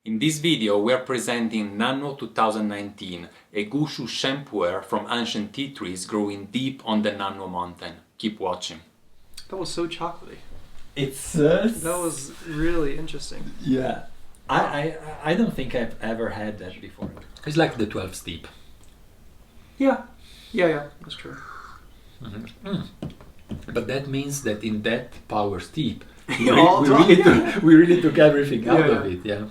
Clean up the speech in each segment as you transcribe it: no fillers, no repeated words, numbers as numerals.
In this video we are presenting Nannuo 2019, a Gushu Sheng Pu'er from ancient tea trees growing deep on the Nannuo Mountain. Keep watching. That was so chocolatey. It's That was really interesting. yeah. I don't think I've ever had that before. It's like the 12 steep. Yeah, that's true. But that means that in that power steep, we Yeah. really took everything out Yeah. of it. Yeah.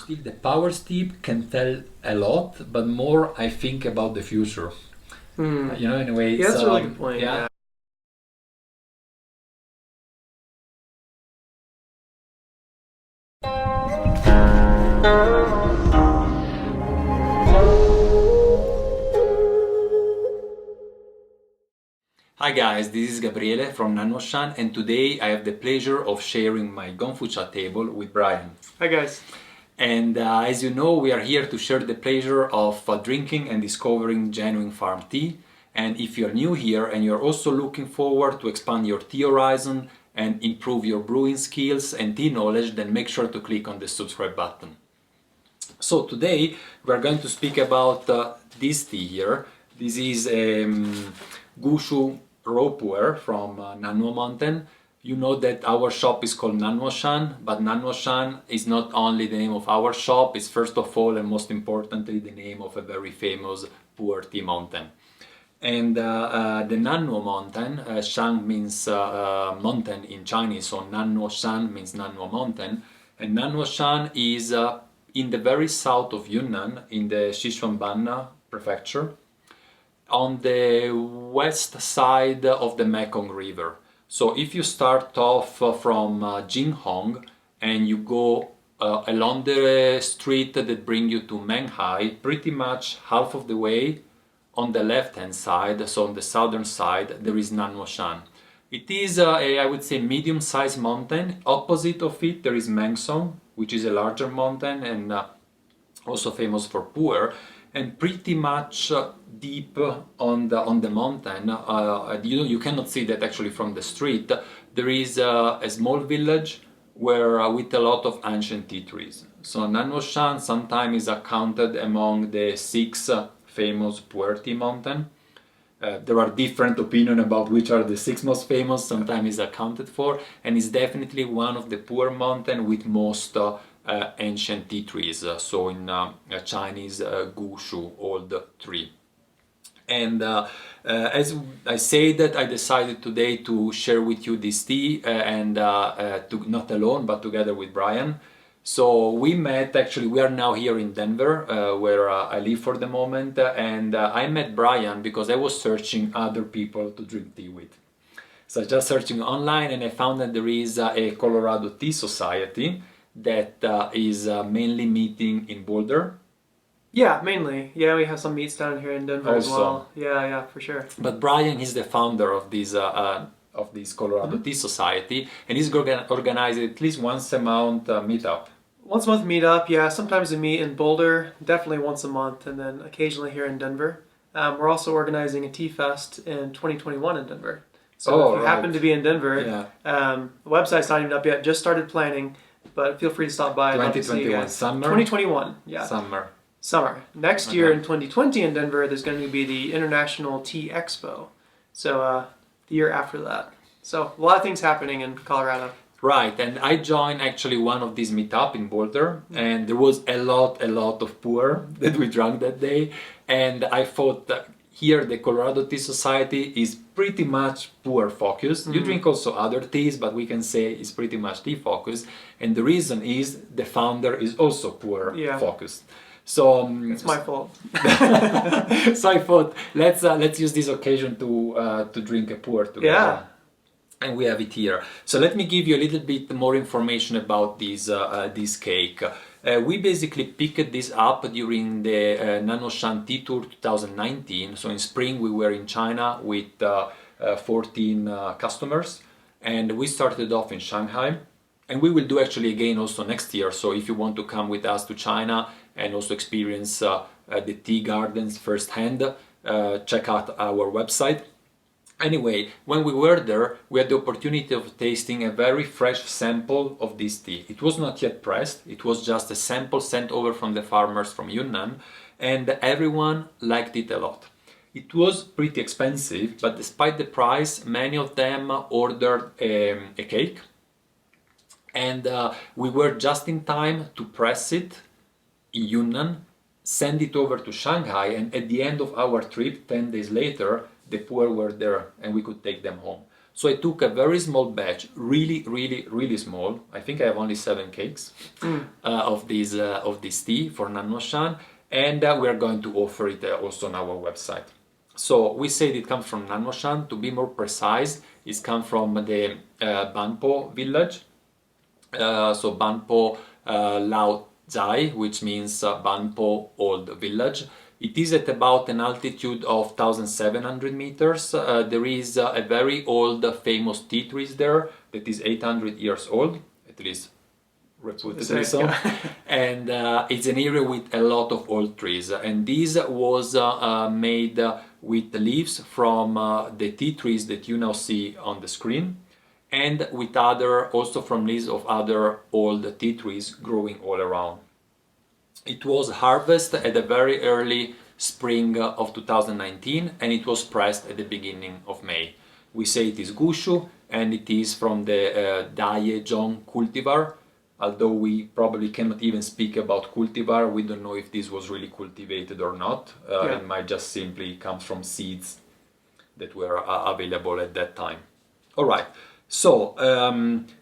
Still, the power steep can tell a lot, but more I think about the future. You know, in a way. Yeah, that's it's, a really good point. Yeah. Yeah. Hi guys, this is Gabriele from Nannuoshan, and today I have the pleasure of sharing my gongfu cha table with Brian. Hi guys. And as you know, we are here to share the pleasure of drinking and discovering genuine farm tea. And if you're new here and you're also looking forward to expand your tea horizon and improve your brewing skills and tea knowledge, then make sure to click on the subscribe button. So today we're going to speak about this tea here. This is Gushu Sheng Pu'er from Nannuo Mountain. You know that our shop is called Nannuoshan, but Nannuoshan is not only the name of our shop, it's first of all and most importantly the name of a very famous Puerh tea mountain. And the Nannuo Mountain, Shan means mountain in Chinese, so Nannuoshan means Nannuo Mountain. And Nannuoshan is in the very south of Yunnan, in the Sichuan prefecture, on the west side of the Mekong River. So if you start off from Jinghong and you go along the street that bring you to Menghai, pretty much half of the way on the left hand side, so on the southern side, there is Nannuoshan. It is I would say medium-sized mountain. Opposite of it there is Mengsong, which is a larger mountain and also famous for pu'er, and pretty much deep on the mountain. You cannot see that actually from the street. There is a small village where with a lot of ancient tea trees. So Nannuoshan sometimes is accounted among the 6 famous pu'er tea mountain. There are different opinions about which are the 6 most famous, sometimes is accounted for, and is definitely one of the pu'er mountain with most ancient tea trees, so in Chinese Gushu, old tree. And as I say that, I decided today to share with you this tea and not alone but together with Brian. So we met, actually we are now here in Denver where I live for the moment, and I met Brian because I was searching other people to drink tea with. So just searching online, and I found that there is a Colorado Tea Society that is mainly meeting in Boulder. Yeah, mainly. Yeah, we have some meets down here in Denver as well. Yeah, for sure. But Brian is the founder of this Colorado Tea Society, and he's organized at least once a month meetup. Once a month meetup, yeah. Sometimes we meet in Boulder, definitely once a month, and then occasionally here in Denver. We're also organizing a tea fest in 2021 in Denver. So if you happen to be in Denver, the website's not even up yet, just started planning, but feel free to stop by. 2021 summer? 2021, yeah. Summer. Next year in 2020 in Denver, there's going to be the International Tea Expo. So the year after that. So a lot of things happening in Colorado. Right, and I joined actually one of these meetup in Boulder, and there was a lot of pu'er that we drank that day, and I thought that here the Colorado Tea Society is pretty much pu'er focused. You drink also other teas, but we can say it's pretty much tea focused, and the reason is the founder is also pu'er focused. So it's my fault. So I thought let's use this occasion to drink a pu'er together. Yeah. And we have it here. So let me give you a little bit more information about this cake. We basically picked this up during the Nannuoshan Tea Tour 2019. So in spring we were in China with 14 customers, and we started off in Shanghai, and we will do actually again also next year. So if you want to come with us to China and also experience the tea gardens firsthand, check out our website. Anyway, when we were there, we had the opportunity of tasting a very fresh sample of this tea. It was not yet pressed, it was just a sample sent over from the farmers from Yunnan, and everyone liked it a lot. It was pretty expensive, but despite the price, many of them ordered a cake, and we were just in time to press it in Yunnan, send it over to Shanghai, and at the end of our trip, 10 days later, the Puerh were there and we could take them home. So I took a very small batch, really small. I think I have only 7 cakes of this tea for Nannuoshan, and we are going to offer it also on our website. So we said it comes from Nannuoshan. To be more precise, it comes from the Banpo village. So Banpo Lao Zhai, which means Banpo Old Village. It is at about an altitude of 1,700 meters. There is a very old famous tea tree there that is 800 years old, at least reputedly so. And it's an area with a lot of old trees. And this was made with the leaves from the tea trees that you now see on the screen, and with also from leaves of other old tea trees growing all around. It was harvested at the very early spring of 2019, and it was pressed at the beginning of May. We say it is Gushu, and it is from the Ye Zhong cultivar. Although we probably cannot even speak about cultivar, we don't know if this was really cultivated or not. It might just simply come from seeds that were available at that time. All right. So,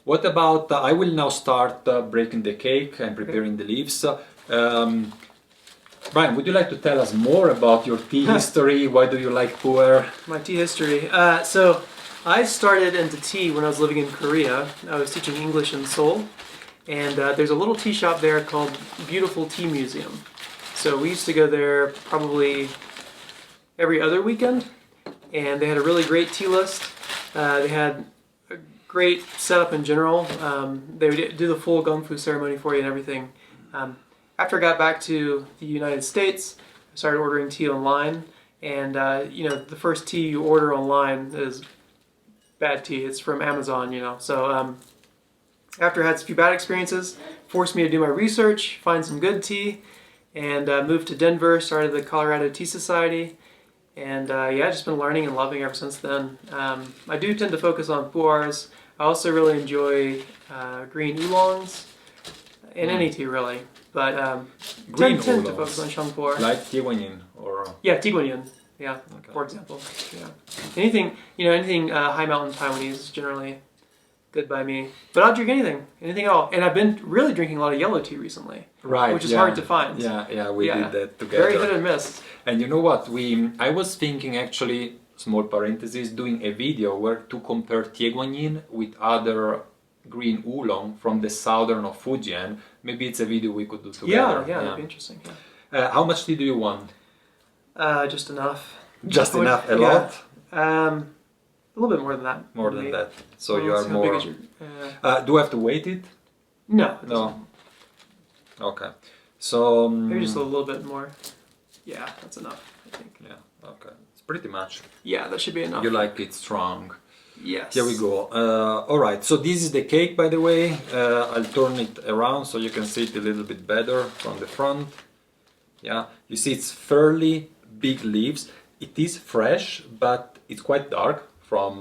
what about, I will now start breaking the cake and preparing the leaves. Brian, would you like to tell us more about your tea history? Why do you like Pu'er? My tea history. So, I started into tea when I was living in Korea. I was teaching English in Seoul, and there's a little tea shop there called Beautiful Tea Museum. So we used to go there probably every other weekend, and they had a really great tea list. They had a great setup in general. They would do the full gongfu ceremony for you and everything. After I got back to the United States, I started ordering tea online, and you know, the first tea you order online is bad tea. It's from Amazon, you know. So after I had a few bad experiences, forced me to do my research, find some good tea, and moved to Denver, started the Colorado Tea Society, and yeah, just been learning and loving ever since then. I do tend to focus on pu'ers. I also really enjoy green oolongs, and any tea really, but tend to focus on Sheng Pu'er. Like Tieguanyin or... Yeah, Tieguanyin, yeah, okay. For example. Yeah. Anything, you know, anything high mountain Taiwanese is generally good by me. But I'll drink anything at all. And I've been really drinking a lot of yellow tea recently. Right. Which is hard to find. Yeah, we did that together. Very hit and miss. And you know what? I was thinking actually, small parenthesis, doing a video where to compare Tieguanyin with other green oolong from the southern of Fujian. Maybe it's a video we could do together. Yeah, that'd be interesting. Yeah. How much tea do you want? Just enough. Just enough? A lot? A little bit more than that. More than that. So you are more... do I have to weight it? No. No. Okay. So... maybe just a little bit more. Yeah, that's enough, I think. Yeah, okay. It's pretty much. Yeah, that should be enough. You like it strong. Yes. Here we go. Alright, so this is the cake, by the way. I'll turn it around so you can see it a little bit better from the front. Yeah, you see it's fairly big leaves. It is fresh, but it's quite dark from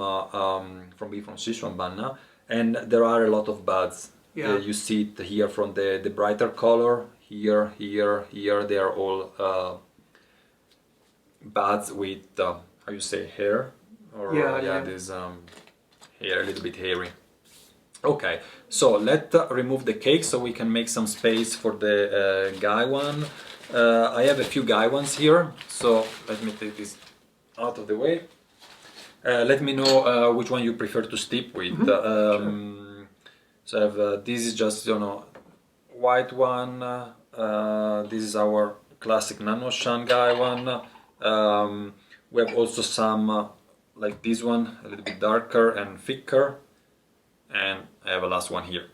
Sichuan Banna, and there are a lot of buds. Yeah. You see it here from the brighter color. Here, they are all buds with how you say, hair, or this hair, a little bit hairy. Okay, so let's remove the cake so we can make some space for the guy one. I have a few guy ones here, so let me take this out of the way. Let me know which one you prefer to steep with. Sure. So I have, this is just, you know, white one. This is our classic Nannuoshan guy one. We have also some like this one, a little bit darker and thicker. And I have a last one here.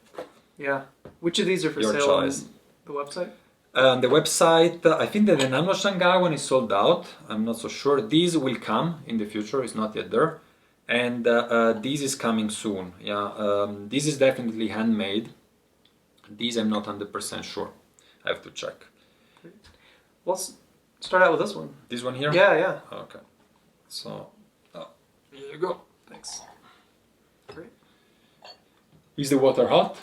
Yeah. Which of these are for Your sale choice. on the website? The website, I think that the Nannuoshan guy one is sold out. I'm not so sure. These will come in the future, it's not yet there. And this is coming soon. Yeah, this is definitely handmade. These I'm not 100% sure. I have to check. Let's start out with this one. This one here? Yeah, yeah. Okay. So, here you go. Thanks. Great. Is the water hot?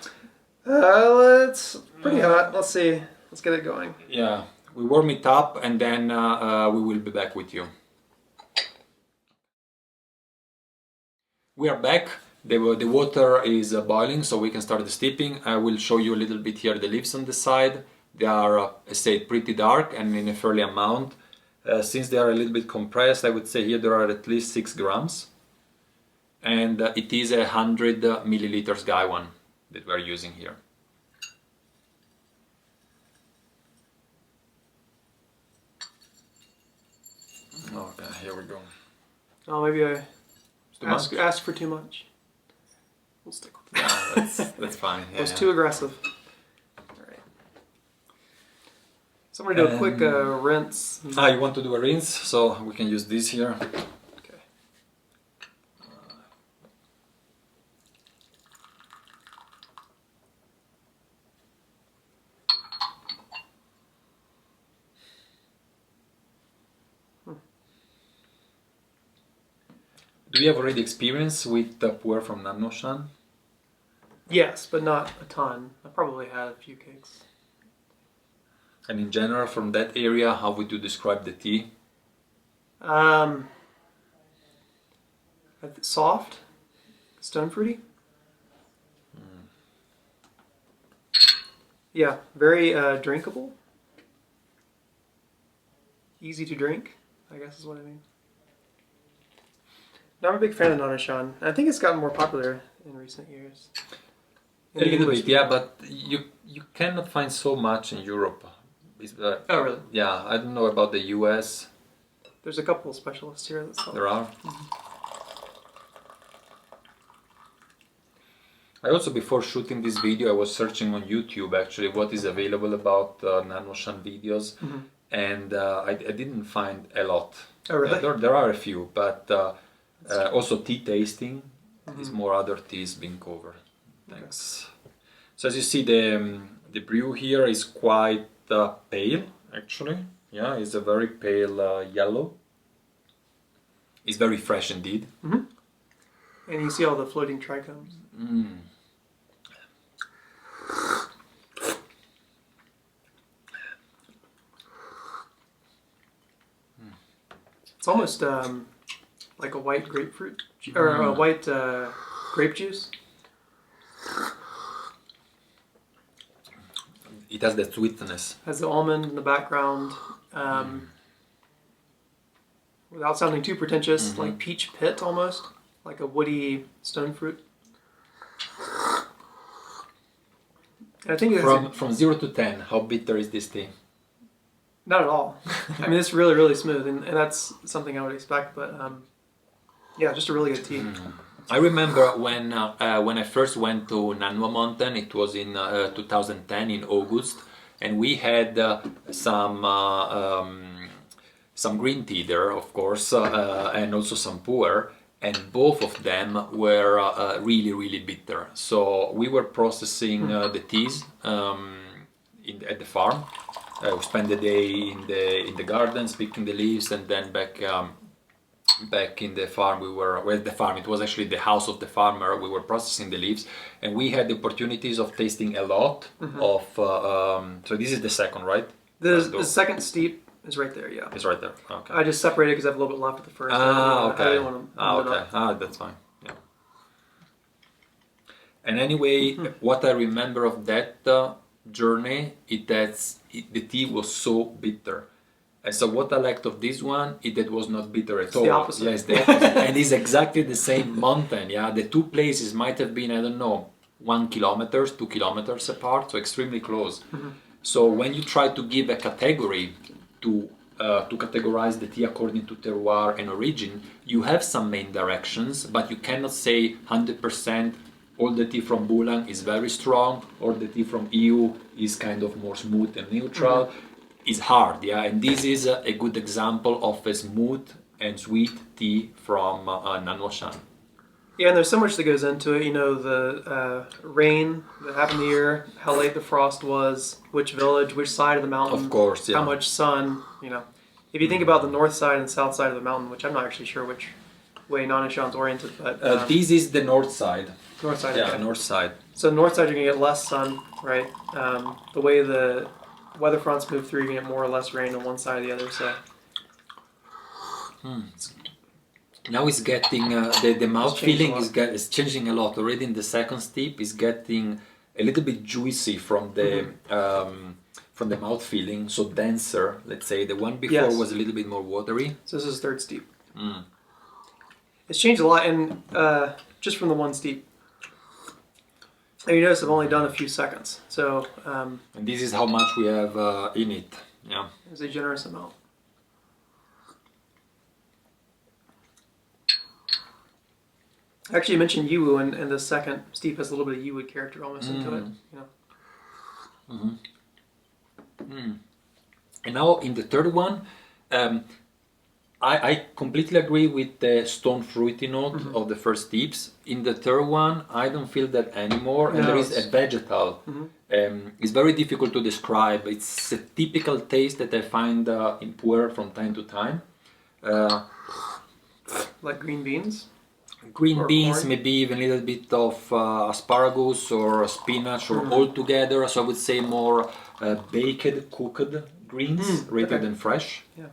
It's pretty hot. Let's see. Let's get it going. Yeah, we warm it up and then we will be back with you. We are back. The water is boiling, so we can start the steeping. I will show you a little bit here the leaves on the side. They are, I say, pretty dark and in a fairly amount. Since they are a little bit compressed, I would say here there are at least 6 grams. And it is a 100 milliliters guy one that we're using here. Okay, here we go. Oh, maybe I asked for too much. We'll stick with that. Yeah, that's fine. Yeah, it was too aggressive. All right. So I'm going to do a quick rinse. You want to do a rinse? So we can use this here. Okay. Do you have already experience with the Puerh from Nannuoshan? Yes, but not a ton. I probably had a few cakes. And in general, from that area, how would you describe the tea? Soft, stone fruity. Yeah, very drinkable. Easy to drink, I guess is what I mean. Now, I'm a big fan of Nannuoshan. I think it's gotten more popular in recent years. A little bit, yeah, but you cannot find so much in Europe. Oh, really? Yeah, I don't know about the US. There's a couple of specialists here that sell. There are. Mm-hmm. I also, before shooting this video, I was searching on YouTube actually what is available about Nannuoshan videos, and I didn't find a lot. Oh, really? There are a few, but also tea tasting is more other teas being covered. Thanks. Okay. So as you see, the brew here is quite pale actually. Yeah, it's a very pale yellow. It's very fresh indeed. And you see all the floating trichomes. It's almost like a white grapefruit or a white grape juice. It has the sweetness. Has the almond in the background. Without sounding too pretentious, like peach pit almost, like a woody stone fruit. And I think it from 0 to 10, how bitter is this tea? Not at all. I mean, it's really, really smooth, and that's something I would expect. But yeah, just a really good tea. I remember when I first went to Nannuo Mountain. It was in 2010 in August, and we had some green tea there, of course, and also some pu'er, and both of them were really, really bitter. So we were processing the teas at the farm. We spent the day in the gardens picking the leaves, and then back in the farm it was actually the house of the farmer. We were processing the leaves, and we had the opportunities of tasting a lot of so this is the second, right? The second steep is right there. Yeah, it's right there. Okay, I just separated because I have a little bit left of the first. Okay. Okay. That's fine. Yeah. And anyway, what I remember of that journey the tea was so bitter. And so what I liked of this one is that it was not bitter at all. The opposite. Yeah, it's the opposite. And it's exactly the same mountain. Yeah, the two places might have been, I don't know, 1 kilometer, 2 kilometers apart, so extremely close. So when you try to give a category to categorize the tea according to terroir and origin, you have some main directions, but you cannot say 100% all the tea from Bulang is very strong, or the tea from EU is kind of more smooth and neutral. It's hard, yeah, and this is a good example of a smooth and sweet tea from Nannuoshan. Yeah, and there's so much that goes into it. You know, the rain that happened the year, how late the frost was, which village, which side of the mountain. Of course, yeah. How much sun, you know. If you think about the north side and south side of the mountain, which I'm not actually sure which way Nannuoshan's oriented, but... this is the north side. North side, Yeah, okay. north side. So north side, you're going to get less sun, right? The way the weather fronts move through, you're going to get more or less rain on one side or the other, so... Now it's getting the mouth feeling changed is changing a lot. Already in the second steep is getting a little bit juicy from the mouth feeling, so denser. Let's say the one before was a little bit more watery. So this is third steep. It's changed a lot, and just from the one steep. And you notice I've only done a few seconds, so. And this is how much we have in it. Yeah. There's a generous amount. Actually, you mentioned Yiwu, and the second steep has a little bit of Yiwu character almost into it. You know. And now in the third one, I completely agree with the stone fruity note of the first steeps. In the third one, I don't feel that anymore, and there is a vegetal. It's very difficult to describe. It's a typical taste that I find in Puerh from time to time. Like green beans? Green beans, corn? maybe even a little bit of asparagus or spinach or all together. So I would say more baked, cooked greens rather than fresh. Yeah.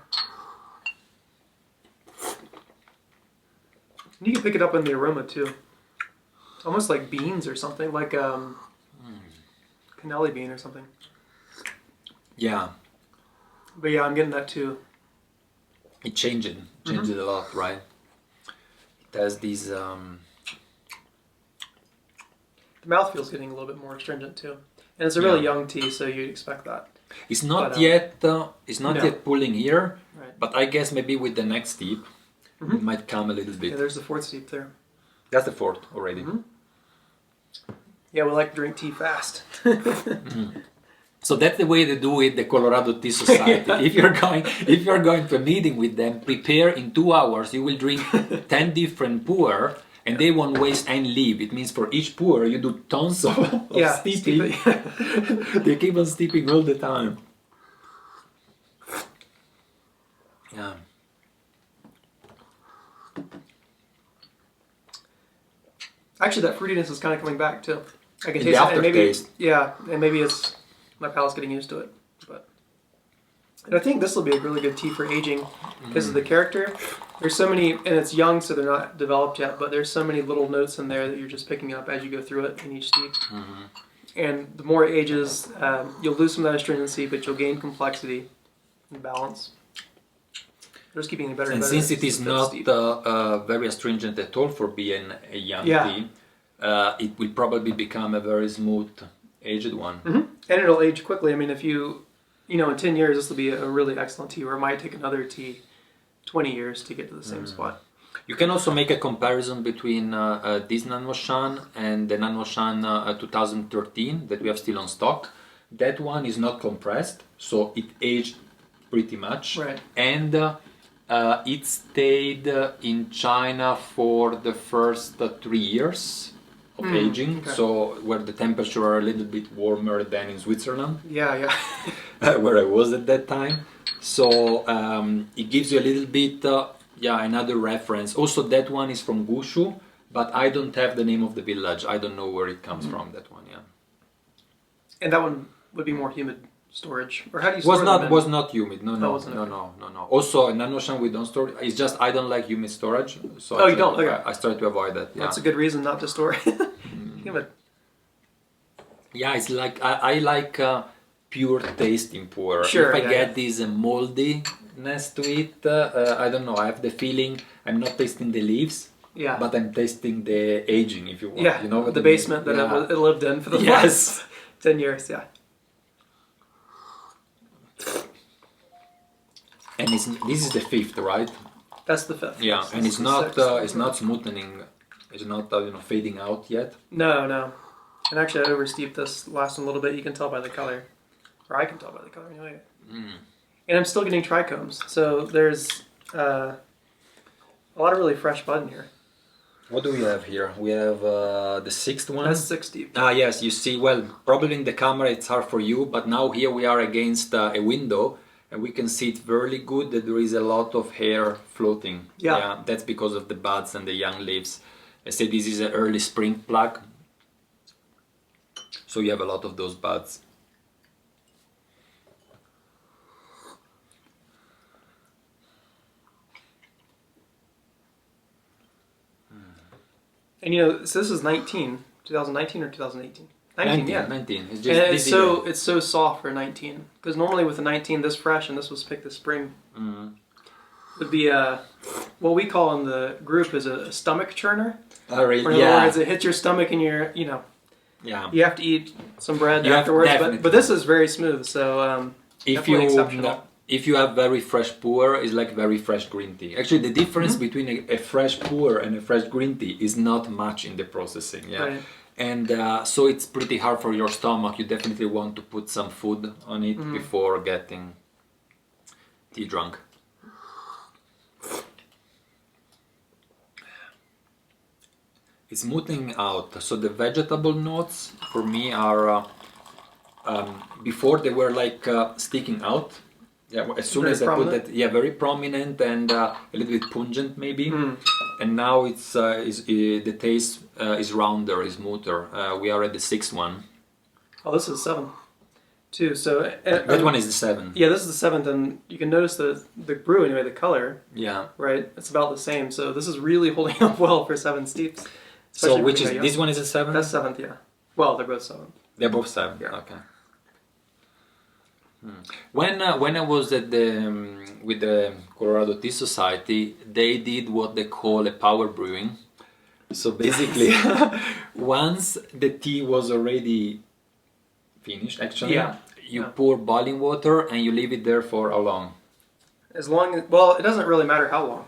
You can pick it up in the aroma too. Almost like beans or something, like cannelli bean or something. Yeah. But yeah, I'm getting that too. It changes a lot, right? It has these... The mouthfeel's getting a little bit more astringent too. And it's a really young tea, so you'd expect that. It's not yet yet pulling here, Right. but I guess maybe with the next steep, it might come a little bit. Yeah, there's the fourth steep there. That's the fourth already. Yeah, we like to drink tea fast. So that's the way they do it, the Colorado Tea Society. If you're going to a meeting with them, prepare in 2 hours. You will drink 10 different pu'er, and they won't waste any leaf. It means for each pu'er you do tons of steeping. They keep on steeping all the time. Yeah. Actually, that fruitiness is kind of coming back too. I can In taste the it. And maybe, aftertaste. yeah, and maybe it's my palate's getting used to it. But and I think this will be a really good tea for aging because of the character. There's so many, and it's young, so they're not developed yet. But there's so many little notes in there that you're just picking up as you go through it in each steep. And the more it ages, you'll lose some of that astringency, but you'll gain complexity and balance. Just keeping it better and better. Since it is not very astringent at all for being a young tea, it will probably become a very smooth aged one. And it'll age quickly. I mean, if you know, in 10 years, this will be a really excellent tea, or it might take another tea 20 years to get to the same spot. You can also make a comparison between this Nannuoshan and the Nannuoshan 2013 that we have still on stock. That one is not compressed, so it aged pretty much. Right. And it stayed in China for the first 3 years of aging, so where the temperature are a little bit warmer than in Switzerland. Yeah. Where I was at that time. So it gives you a little bit, another reference. Also, that one is from Gushu, but I don't have the name of the village. I don't know where it comes from. That one, And that one would be more humid storage, or how do you store them? Was not humid. No. Okay. Also, in Nannuoshan we don't store. It's just I don't like humid storage. So you don't? Okay. I started to avoid that. Yeah. That's a good reason not to store humid. Yeah, it's like I like pure taste in pu'er. Sure, if I get this moldiness to it, I don't know. I have the feeling I'm not tasting the leaves, but I'm tasting the aging. If you want, you know what the basement that it lived in for the last 10 years. Yeah. And this is the fifth, right? That's the fifth. Yeah, and it's not smoothening. It's not fading out yet. No. And actually, I oversteeped this last one a little bit. You can tell by the color, or I can tell by the color anyway. And I'm still getting trichomes, so there's a lot of really fresh bud in here. What do we have here? We have the sixth one. That's 60. Ah, yes, you see, well, probably in the camera it's hard for you, but now here we are against a window and we can see it very good that there is a lot of hair floating. Yeah. That's because of the buds and the young leaves. I say this is an early spring plug, so you have a lot of those buds. And you know, so this is 2019 or 2018? 19, yeah. 19. It's just And this it's so soft for 19. Because normally with a 19 this fresh, and this was picked this spring, would be what we call in the group is a stomach churner. Really? In other words, it hits your stomach and you're, you know, you have to eat some bread afterwards. But this is very smooth, so definitely exceptional. If you have very fresh pu'er, it's like very fresh green tea. Actually, the difference between a fresh pu'er and a fresh green tea is not much in the processing. Yeah, right. And so it's pretty hard for your stomach. You definitely want to put some food on it before getting tea drunk. It's smoothing out. So the vegetable notes for me are before they were like sticking out. Yeah, as soon as I put that, very prominent and a little bit pungent maybe. And now it's the taste is rounder, is smoother. We are at the sixth one. Oh, this is 7 too. So that one is the 7th. Yeah, this is the 7th, and you can notice the brew anyway, the color. Yeah. Right, it's about the same. So this is really holding up well for 7 steeps. So which is this one is a 7th? That's 7th, yeah. Well, they're both 7th. They're both 7. Yeah. Okay. When I was at with the Colorado Tea Society, they did what they call a power brewing. So basically, once the tea was already finished, actually, you pour boiling water and you leave it there for how long? As long as, well, it doesn't really matter how long.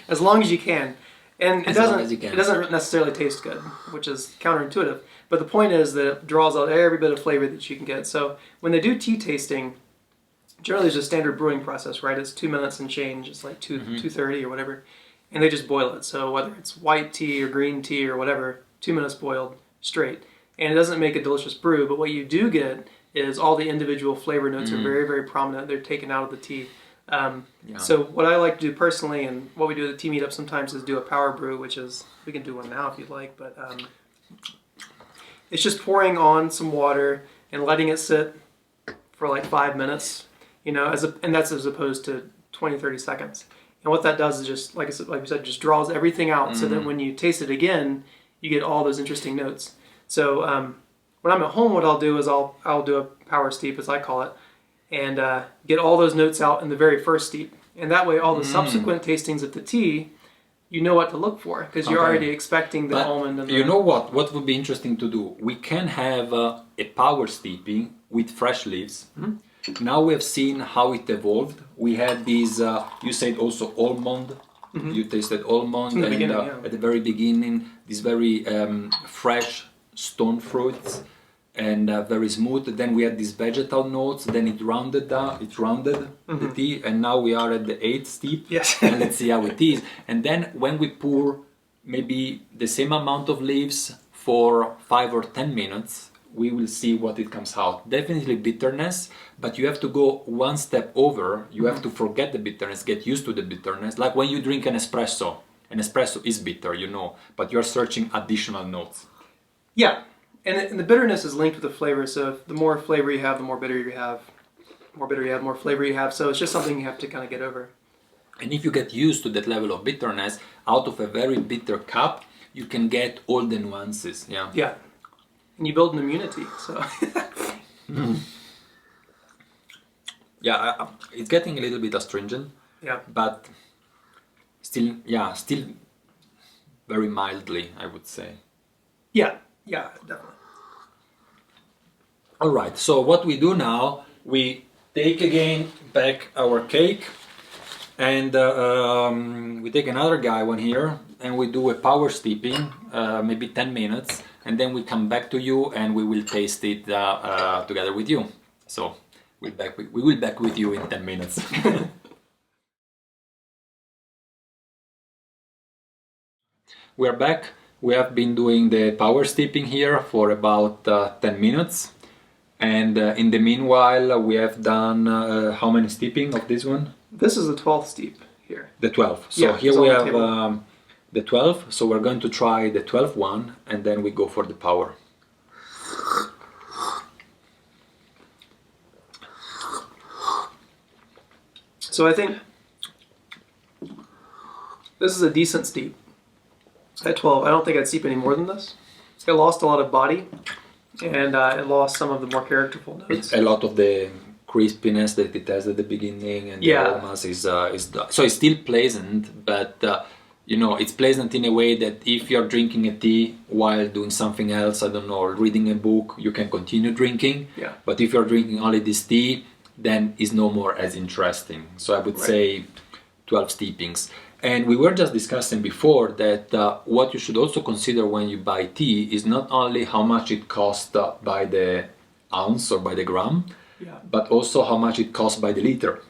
As long as you can. And it doesn't necessarily taste good, which is counterintuitive. But the point is that it draws out every bit of flavor that you can get. So when they do tea tasting, generally there's a standard brewing process, right? It's 2 minutes and change. It's like 2:30 or whatever. And they just boil it. So whether it's white tea or green tea or whatever, 2 minutes boiled straight. And it doesn't make a delicious brew, but what you do get is all the individual flavor notes are very, very prominent. They're taken out of the tea. So what I like to do personally, and what we do at the tea meetup sometimes, is do a power brew, which is, we can do one now if you'd like, but it's just pouring on some water and letting it sit for like 5 minutes, you know, and that's as opposed to 20-30 seconds. And what that does is just, like I said, just draws everything out so that when you taste it again, you get all those interesting notes. So when I'm at home, what I'll do is I'll do a power steep, as I call it, and get all those notes out in the very first steep. And that way all the subsequent tastings of the tea, you know what to look for, because you're already expecting the almond. And you know what would be interesting to do? We can have a power steeping with fresh leaves. Now we have seen how it evolved. We had these, you said also almond. You tasted almond. And at the very beginning, these very fresh stone fruits. And very smooth. Then we had these vegetal notes. Then it rounded the tea, and now we are at the 8th steep. Yes. And let's see how it is. And then when we pour maybe the same amount of leaves for 5 or 10 minutes, we will see what it comes out. Definitely bitterness, but you have to go one step over. You have to forget the bitterness, get used to the bitterness. Like when you drink an espresso. An espresso is bitter, you know, but you're searching additional notes. Yeah. And the bitterness is linked with the flavor, so the more flavor you have, the more bitter you have. More flavor you have, so it's just something you have to kind of get over. And if you get used to that level of bitterness, out of a very bitter cup, you can get all the nuances, Yeah, and you build an immunity, so... Yeah, it's getting a little bit astringent, but still very mildly, I would say. Yeah, definitely. All right, so what we do now, we take again back our cake, and we take another one here, and we do a power steeping, maybe 10 minutes, and then we come back to you and we will taste it together with you. So we will back with you in 10 minutes. we are back. We have been doing the power steeping here for about 10 minutes. And in the meanwhile, we have done how many steeping of this one? This is the 12th steep here. The 12th. So Yeah, here it's we on the have the 12th. So we're going to try the 12th one and then we go for the power. So I think this is a decent steep. At 12, I don't think I'd steep any more than this. It lost a lot of body, and it lost some of the more characterful notes. A lot of the crispiness that it has at the beginning and the aromas is so it's still pleasant, but you know, it's pleasant in a way that if you're drinking a tea while doing something else, I don't know, reading a book, you can continue drinking. Yeah. But if you're drinking only this tea, then it's no more as interesting. So I would say 12 steepings. And we were just discussing before that what you should also consider when you buy tea is not only how much it costs by the ounce or by the gram, but also how much it costs by the liter.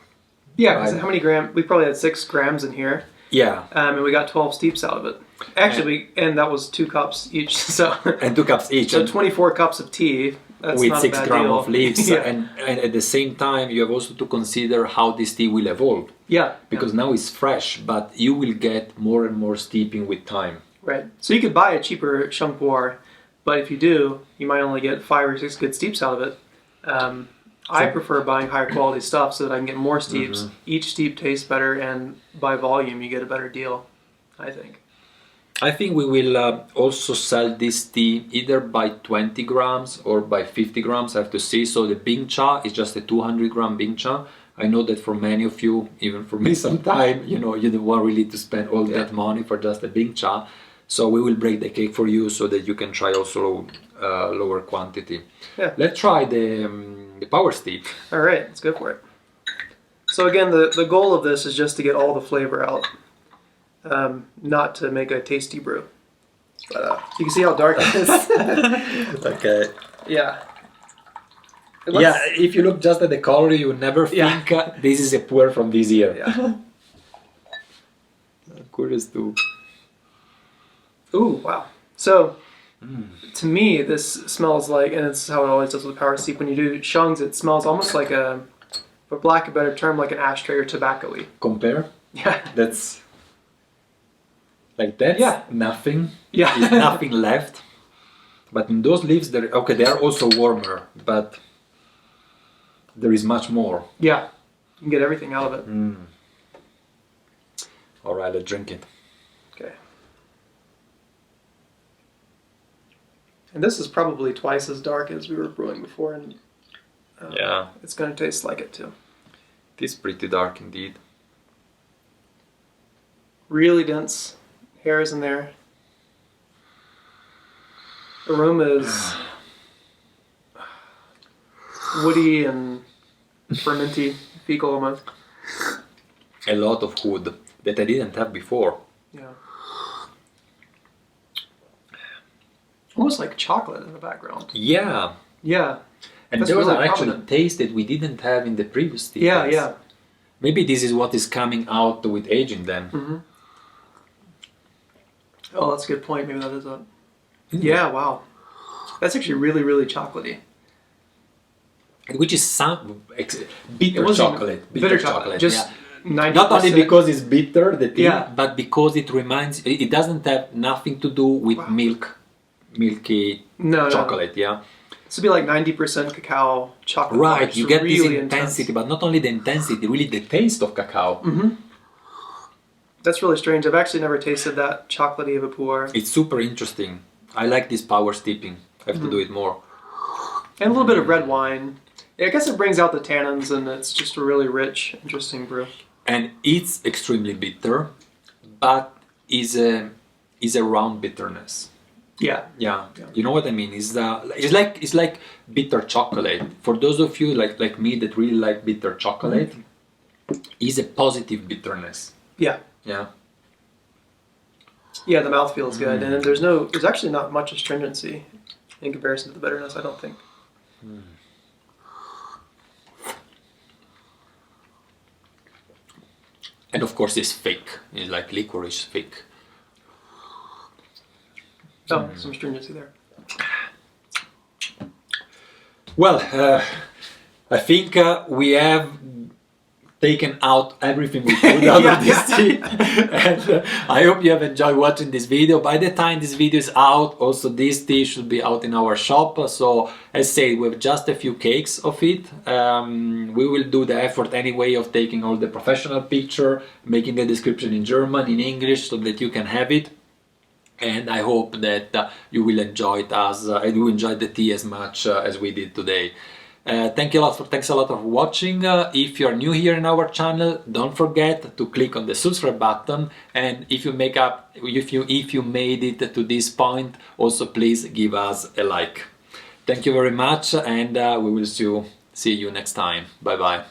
Yeah, because how many grams? We probably had 6 grams in here. Yeah. And we got 12 steeps out of it. Actually, and that was 2 cups each. So and 2 cups each. So 24 cups of tea. That's with not 6 a bad grams deal. of leaves. Yeah. And at the same time, you have also to consider how this tea will evolve. Yeah. Because now it's fresh, but you will get more and more steeping with time. Right. So you could buy a cheaper Sheng Pu'er, but if you do, you might only get 5 or 6 good steeps out of it. I prefer buying higher quality stuff so that I can get more steeps. Mm-hmm. Each steep tastes better, and by volume, you get a better deal, I think. I think we will also sell this tea either by 20 grams or by 50 grams, I have to see. So the Bing Cha is just a 200 gram Bing Cha. I know that for many of you, even for me sometimes, you know, you don't want really to spend all that money for just a Bing Cha. So we will break the cake for you so that you can try also lower quantity. Yeah. Let's try the power steep. All right, let's go for it. So again, the goal of this is just to get all the flavor out. Not to make a tasty brew. But you can see how dark it is. Okay. Yeah. Yeah, if you look just at the color, you would never think this is a puer from this year. Yeah. Curious too. Ooh, wow. So, to me, this smells like, and it's how it always does with power steep, when you do Shengs, it smells almost like for lack of a better term, like an ashtray or tobacco-y. Compare? Yeah. That's nothing. Yeah. There's nothing left. But in those leaves, they are also warmer, but there is much more. Yeah. You can get everything out of it. All right, let's drink it. Okay. And this is probably twice as dark as we were brewing before, and it's going to taste like it too. It is pretty dark indeed. Really dense hairs in there. Aroma is woody and fermenty, fecal almost. A lot of wood that I didn't have before. Yeah. Almost like chocolate in the background. Yeah. Yeah. And there was actually a taste that we didn't have in the previous tea. Yeah. Maybe this is what is coming out with aging then. Mm-hmm. Oh, that's a good point. Maybe that is it. Yeah, wow. That's actually really, really chocolatey. Which is some bitter chocolate. Bitter chocolate. Just 90%. Not only because it's bitter, the tea, but because it doesn't have nothing to do with milky chocolate, yeah. This would be like 90% cacao chocolate. Right, you get really this intensity, but not only the intensity, really the taste of cacao. Mm-hmm. That's really strange. I've actually never tasted that chocolatey of a pu'er. It's super interesting. I like this power steeping. I have to do it more. And a little bit of red wine. I guess it brings out the tannins, and it's just a really rich, interesting brew. And it's extremely bitter, but is a round bitterness. Yeah. You know what I mean? It's like bitter chocolate. For those of you like me that really like bitter chocolate, is a positive bitterness. Yeah. Yeah, the mouthfeel is good, and there's actually not much astringency in comparison to the bitterness, I don't think. And of course, it's thick. It's like licorice thick. Oh, some stringency there. Well, I think we have taken out everything we could out of this tea. And I hope you have enjoyed watching this video. By the time this video is out, also this tea should be out in our shop. So as said, we have just a few cakes of it. We will do the effort anyway of taking all the professional picture, making the description in German, in English, so that you can have it. And I hope that you will enjoy it and you enjoy the tea as much as we did today. Thanks a lot for watching. If you're new here in our channel, don't forget to click on the subscribe button. And if you made it to this point, also please give us a like. Thank you very much, and we will see you next time. Bye bye.